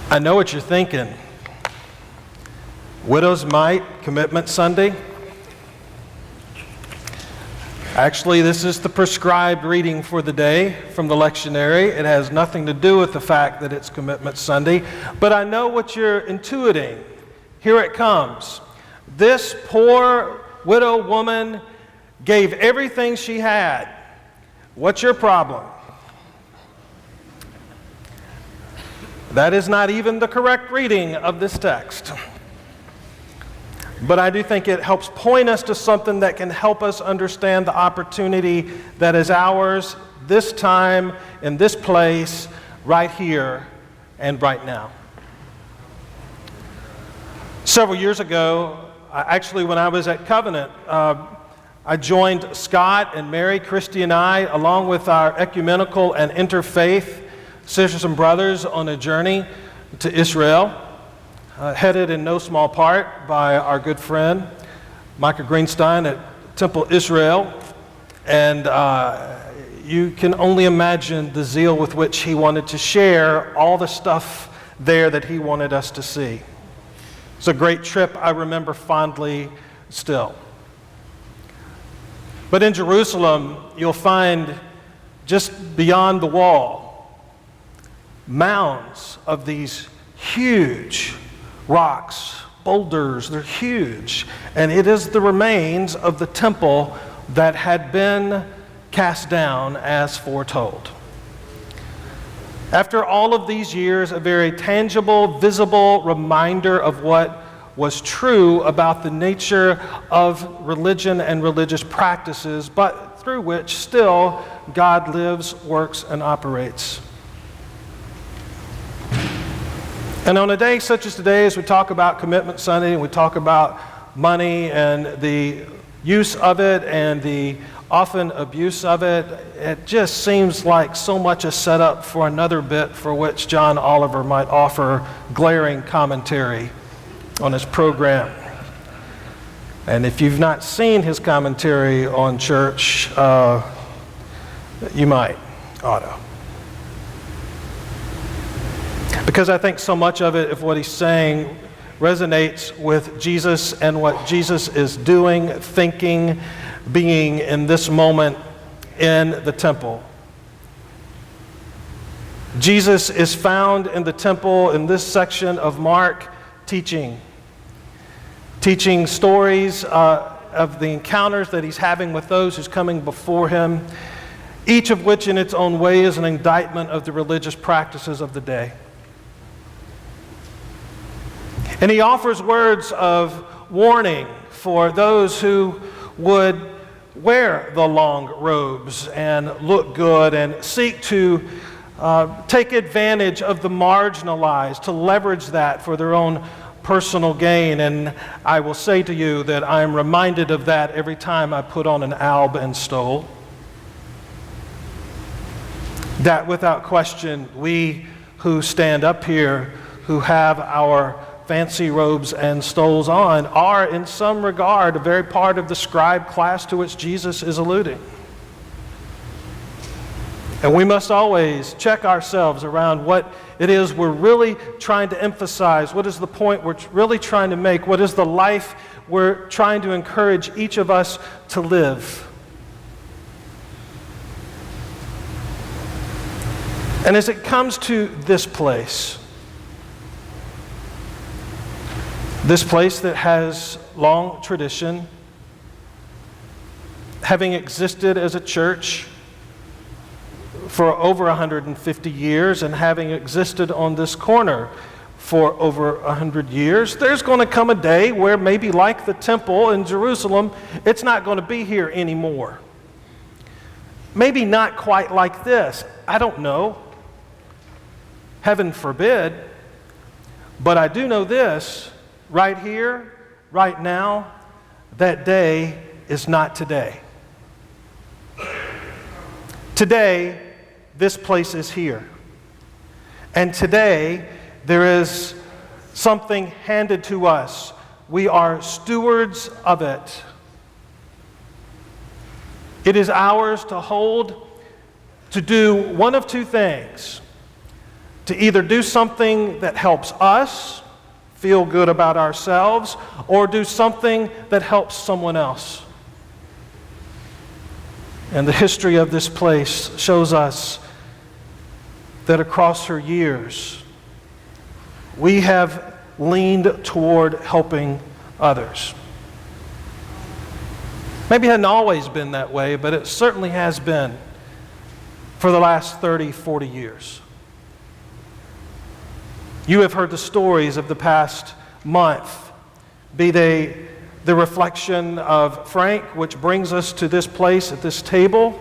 I know what you're thinking. Widow's Mite, Commitment Sunday. Actually, this is the prescribed reading for the day from the lectionary. It has nothing to do with the fact that it's Commitment Sunday, but I know what you're intuiting. Here it comes. This poor widow woman gave everything she had. What's your problem? That is not even the correct reading of this text. But I do think it helps point us to something that can help us understand the opportunity that is ours this time, in this place, right here and right now. Several years ago, actually when I was at Covenant, I joined Scott and Mary, Christy and I, along with our ecumenical and interfaith sisters and brothers, on a journey to Israel. Headed in no small part by our good friend, Micah Greenstein at Temple Israel. And you can only imagine the zeal with which he wanted to share all the stuff there that he wanted us to see. It's a great trip I remember fondly still. But in Jerusalem, you'll find just beyond the wall, mounds of these huge rocks, boulders, they're huge. And it is the remains of the temple that had been cast down as foretold. After all of these years, a very tangible, visible reminder of what was true about the nature of religion and religious practices, but through which still God lives, works, and operates. And on a day such as today, as we talk about Commitment Sunday, and we talk about money and the use of it and the often abuse of it, it just seems like so much is set up for another bit for which John Oliver might offer glaring commentary on his program. And if you've not seen his commentary on church, you might ought to. Because I think so much of it, of what he's saying, resonates with Jesus and what Jesus is doing, thinking, being in this moment in the temple. Jesus is found in the temple in this section of Mark, teaching stories of the encounters that he's having with those who's coming before him, each of which in its own way is an indictment of the religious practices of the day. And he offers words of warning for those who would wear the long robes and look good and seek to take advantage of the marginalized, to leverage that for their own personal gain. And I will say to you that I am reminded of that every time I put on an alb and stole. That without question, we who stand up here, who have our fancy robes and stoles on, are in some regard a very part of the scribe class to which Jesus is alluding. And we must always check ourselves around what it is we're really trying to emphasize, what is the point we're really trying to make, what is the life we're trying to encourage each of us to live. And as it comes to this place that has long tradition, having existed as a church for over 150 years and having existed on this corner for over 100 years, there's going to come a day where maybe like the temple in Jerusalem, it's not going to be here anymore. Maybe not quite like this. I don't know. Heaven forbid. But I do know this. Right here, right now, that day is not today. Today, this place is here. And today, there is something handed to us. We are stewards of it. It is ours to hold, to do one of two things: to either do something that helps us feel good about ourselves or do something that helps someone else. And the history of this place shows us that across her years, we have leaned toward helping others. Maybe it hadn't always been that way, but it certainly has been for the last 30, 40 years. You have heard the stories of the past month, be they the reflection of Frank, which brings us to this place at this table,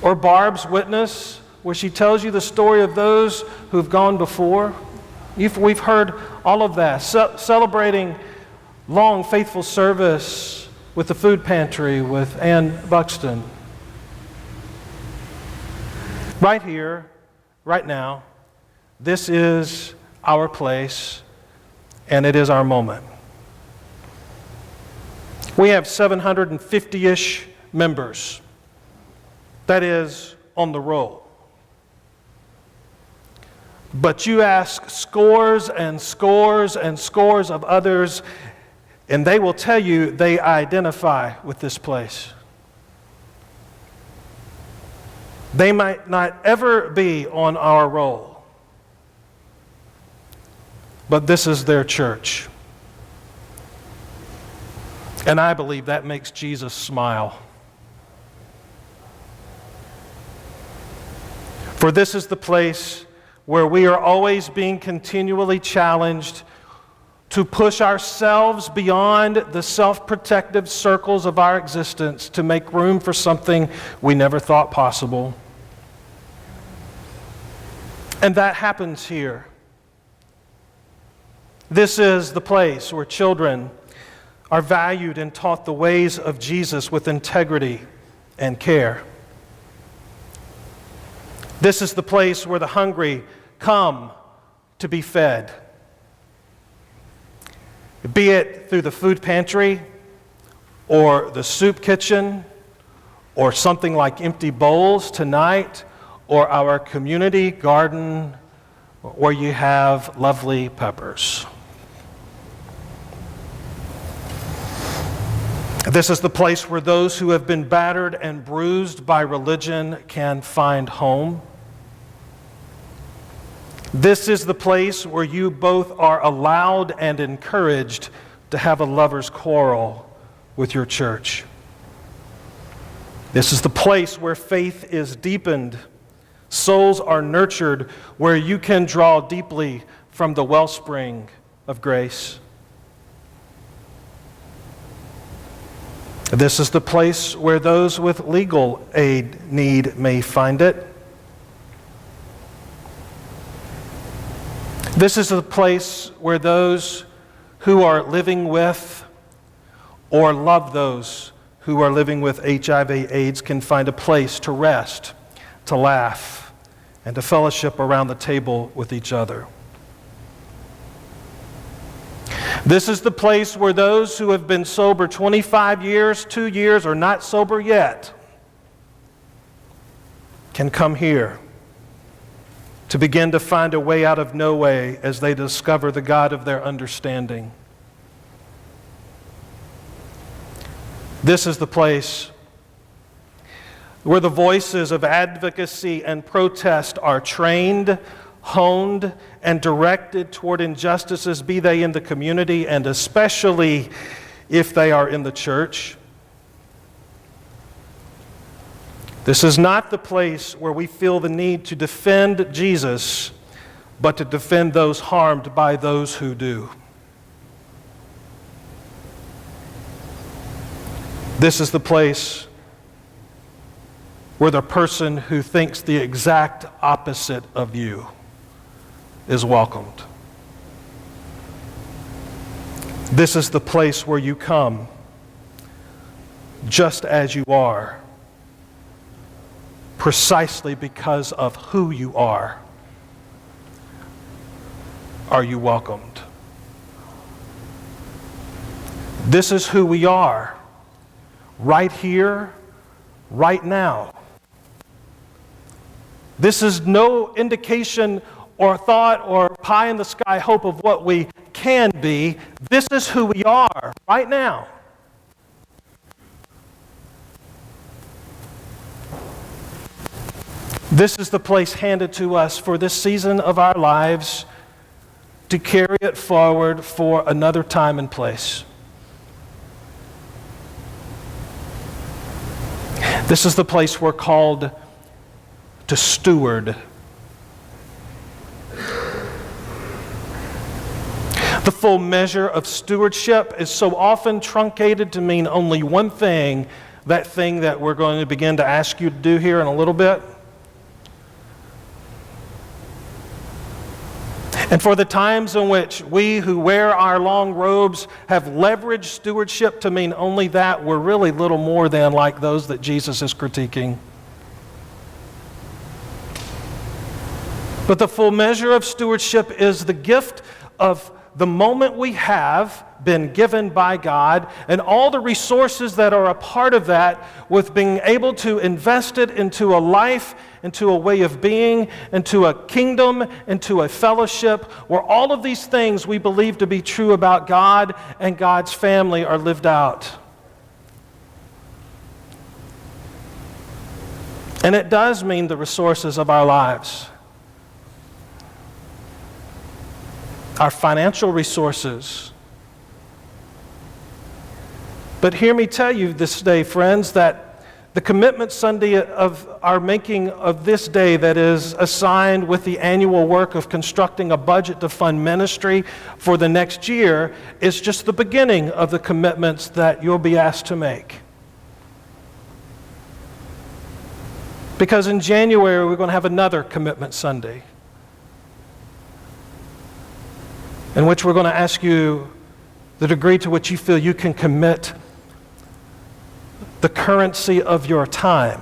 or Barb's witness, where she tells you the story of those who've gone before. We've heard all of that, celebrating long, faithful service with the food pantry with Ann Buxton. Right here, right now, this is our place, and it is our moment. We have 750-ish members. That is on the roll. But you ask scores and scores and scores of others, and they will tell you they identify with this place. They might not ever be on our roll, but this is their church. And I believe that makes Jesus smile. For this is the place where we are always being continually challenged to push ourselves beyond the self-protective circles of our existence to make room for something we never thought possible. And that happens here. This is the place where children are valued and taught the ways of Jesus with integrity and care. This is the place where the hungry come to be fed. Be it through the food pantry or the soup kitchen or something like Empty Bowls tonight or our community garden where you have lovely peppers. This is the place where those who have been battered and bruised by religion can find home. This is the place where you both are allowed and encouraged to have a lover's quarrel with your church. This is the place where faith is deepened, souls are nurtured, where you can draw deeply from the wellspring of grace. This is the place where those with legal aid need may find it. This is the place where those who are living with or love those who are living with HIV/AIDS can find a place to rest, to laugh, and to fellowship around the table with each other. This is the place where those who have been sober 25 years, 2 years, or not sober yet can come here to begin to find a way out of no way as they discover the God of their understanding. This is the place where the voices of advocacy and protest are trained, honed, and directed toward injustices, be they in the community and especially if they are in the church. This is not the place where we feel the need to defend Jesus, but to defend those harmed by those who do. This is the place where the person who thinks the exact opposite of you is welcomed. This is the place where you come just as you are, precisely because of who you are you welcomed. This is who we are, right here, right now. This is no indication or thought or pie in the sky hope of what we can be. This is who we are right now. This is the place handed to us for this season of our lives to carry it forward for another time and place. This is the place we're called to steward. The full measure of stewardship is so often truncated to mean only one thing, that thing that we're going to begin to ask you to do here in a little bit. And for the times in which we who wear our long robes have leveraged stewardship to mean only that, we're really little more than like those that Jesus is critiquing. But the full measure of stewardship is the gift of the moment we have been given by God and all the resources that are a part of that, with being able to invest it into a life, into a way of being, into a kingdom, into a fellowship where all of these things we believe to be true about God and God's family are lived out. And it does mean the resources of our lives. Our financial resources. But hear me tell you this day, friends, that the commitment Sunday of our making of this day that is assigned with the annual work of constructing a budget to fund ministry for the next year is just the beginning of the commitments that you'll be asked to make. Because in January, we're going to have another commitment Sunday, in which we're going to ask you the degree to which you feel you can commit the currency of your time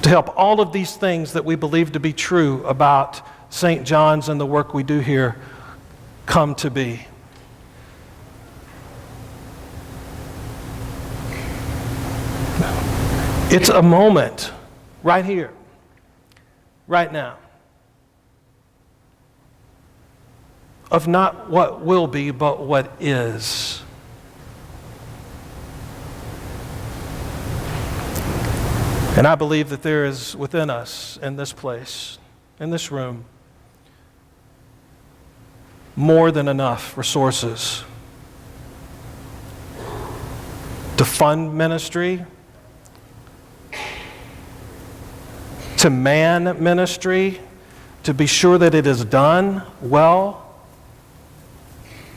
to help all of these things that we believe to be true about St. John's and the work we do here come to be. It's a moment right here, right now, of not what will be, but what is. And I believe that there is within us, in this place, in this room, more than enough resources to fund ministry, to man ministry, to be sure that it is done well,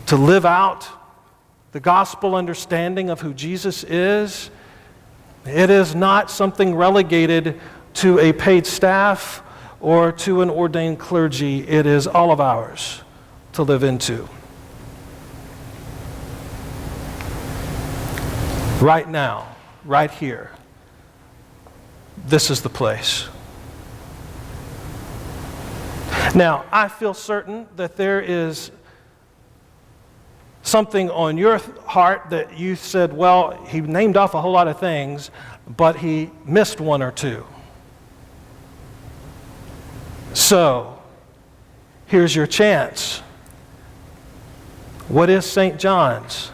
to live out the gospel understanding of who Jesus is. It is not something relegated to a paid staff or to an ordained clergy. It is all of ours to live into. Right now, right here, this is the place. Now, I feel certain that there is something on your heart that you said, well, he named off a whole lot of things, but he missed one or two. So, here's your chance. What is St. John's?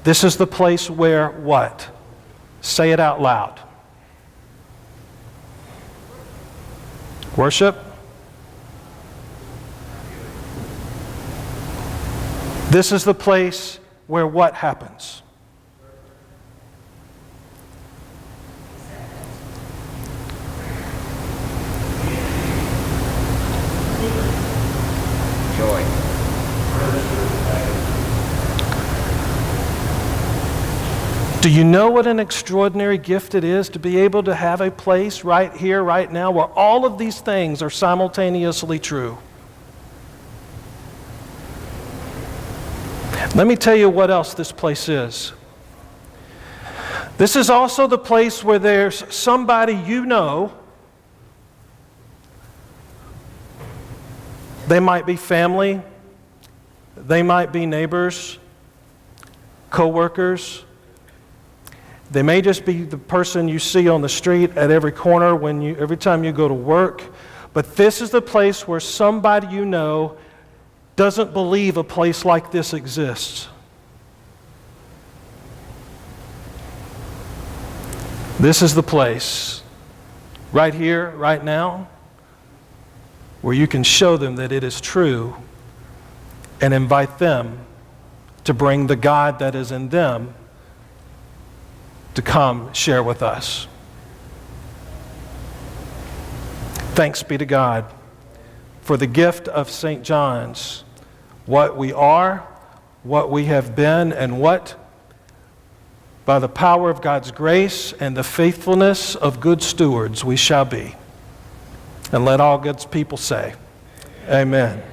This is the place where what? Say it out loud. Worship. This is the place where what happens? Joy. Do you know what an extraordinary gift it is to be able to have a place right here, right now, where all of these things are simultaneously true? Let me tell you what else this place is. This is also the place where there's somebody you know. They might be family. They might be neighbors, co-workers. They may just be the person you see on the street at every corner every time you go to work. But this is the place where somebody you know doesn't believe a place like this exists. This is the place, right here, right now, where you can show them that it is true and invite them to bring the God that is in them to come share with us. Thanks be to God for the gift of St. John's, what we are, what we have been, and what, by the power of God's grace and the faithfulness of good stewards, we shall be. And let all God's people say, Amen.